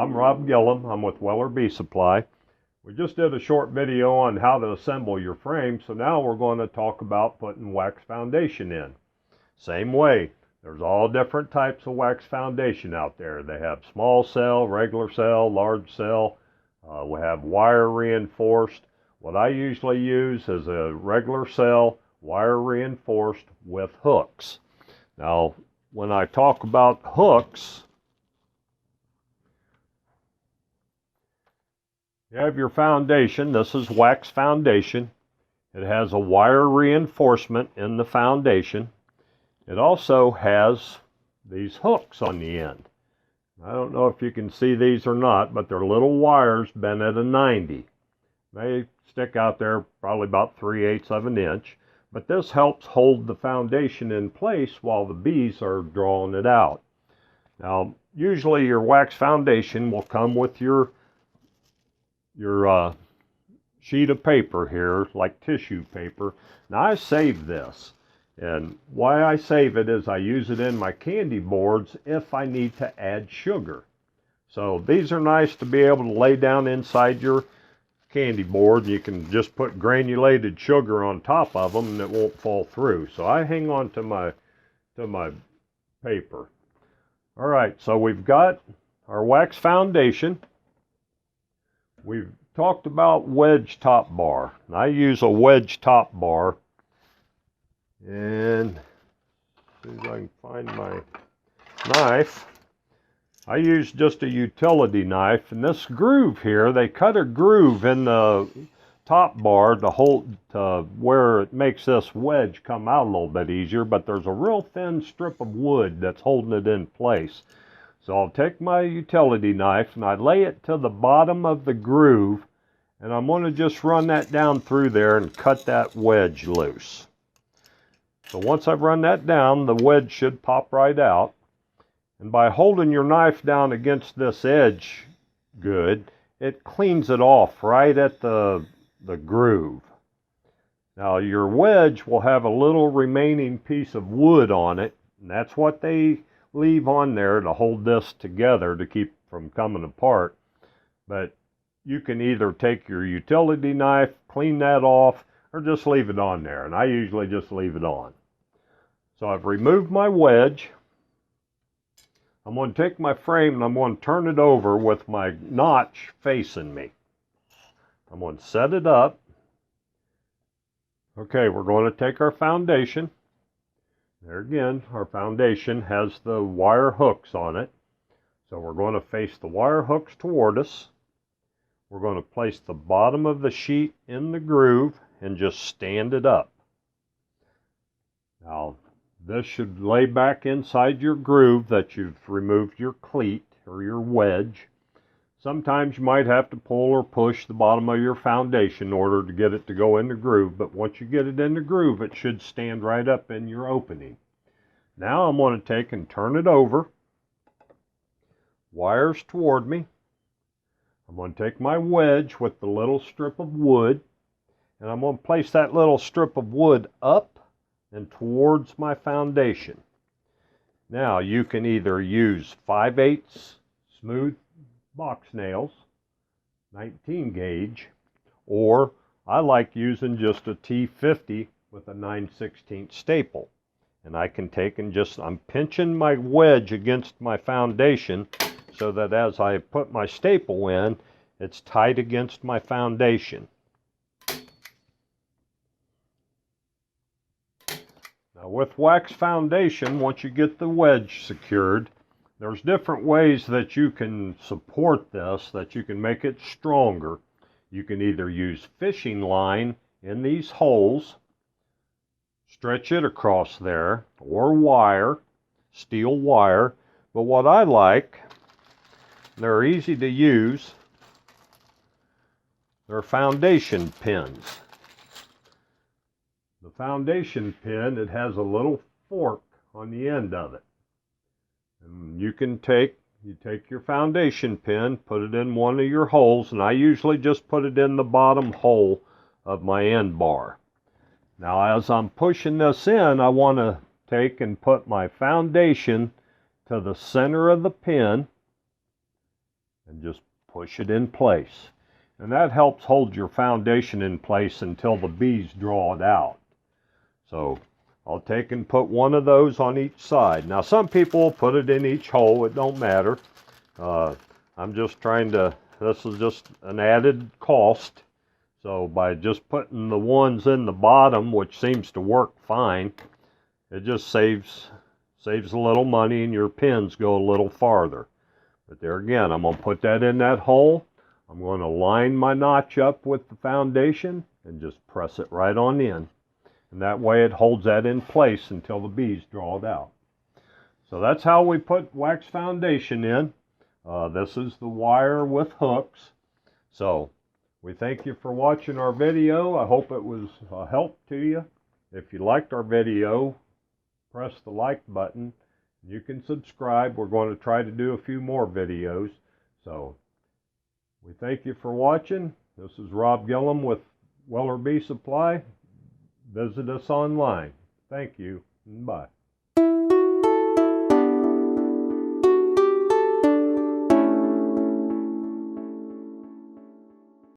I'm Rob Gillum. I'm with Weller Bee Supply. We just did a short video on how to assemble your frame, so now we're going to talk about putting wax foundation in. Same way, there's all different types of wax foundation out there. They have small cell, regular cell, large cell. We have wire reinforced. What I usually use is a regular cell, wire reinforced with hooks. Now, when I talk about hooks, you have your foundation. This is wax foundation. It has a wire reinforcement in the foundation. It also has these hooks on the end. I don't know if you can see these or not, but they're little wires bent at a 90. They stick out there probably about 3/8 of an inch, but this helps hold the foundation in place while the bees are drawing it out. Now, usually your wax foundation will come with your sheet of paper here, like tissue paper. Now, I save this, and why I save it is I use it in my candy boards if I need to add sugar. So these are nice to be able to lay down inside your candy board. You can just put granulated sugar on top of them and it won't fall through. So I hang on to my paper. All right, so we've got our wax foundation. We've talked about Wedge Top Bar. I use a Wedge Top Bar, and as soon as I can find my knife, I use just a utility knife. And this groove here, they cut a groove in the top bar to hold where it makes this wedge come out a little bit easier, but there's a real thin strip of wood that's holding it in place. So I'll take my utility knife and I lay it to the bottom of the groove, and I'm going to just run that down through there and cut that wedge loose. So once I've run that down, the wedge should pop right out. And by holding your knife down against this edge good, it cleans it off right at the groove. Now, your wedge will have a little remaining piece of wood on it, and that's what they leave on there to hold this together to keep from coming apart. But you can either take your utility knife, clean that off, or just leave it on there. And I usually just leave it on. So I've removed my wedge. I'm going to take my frame and I'm going to turn it over with my notch facing me. I'm going to set it up. Okay, we're going to take our foundation. There again, our foundation has the wire hooks on it. So we're going to face the wire hooks toward us. We're going to place the bottom of the sheet in the groove and just stand it up. Now, this should lay back inside your groove that you've removed your cleat or your wedge. Sometimes you might have to pull or push the bottom of your foundation in order to get it to go in the groove, but once you get it in the groove, it should stand right up in your opening. Now I'm going to take and turn it over, wires toward me. I'm going to take my wedge with the little strip of wood, and I'm going to place that little strip of wood up and towards my foundation. Now you can either use 5/8 smooth box nails, 19 gauge, or I like using just a T50 with a 9/16 staple. And I can take and I'm pinching my wedge against my foundation so that as I put my staple in, it's tight against my foundation. Now with wax foundation, once you get the wedge secured, there's different ways that you can support this, that you can make it stronger. You can either use fishing line in these holes, stretch it across there, or wire, steel wire. But what I like, they're easy to use, they're foundation pins. The foundation pin, it has a little fork on the end of it. And you take your foundation pin, put it in one of your holes, and I usually just put it in the bottom hole of my end bar. Now as I'm pushing this in, I want to take and put my foundation to the center of the pin, and just push it in place. And that helps hold your foundation in place until the bees draw it out. So I'll take and put one of those on each side. Now some people will put it in each hole, it don't matter. I'm just trying to, this is just an added cost. So by just putting the ones in the bottom, which seems to work fine, it just saves a little money and your pins go a little farther. But there again, I'm going to put that in that hole. I'm going to line my notch up with the foundation and just press it right on in. And that way it holds that in place until the bees draw it out. So that's how we put wax foundation in. This is the wire with hooks. So we thank you for watching our video. I hope it was a help to you. If you liked our video, press the like button. You can subscribe. We're going to try to do a few more videos. So we thank you for watching. This is Rob Gillum with Weller Bee Supply. Visit us online. Thank you. Bye.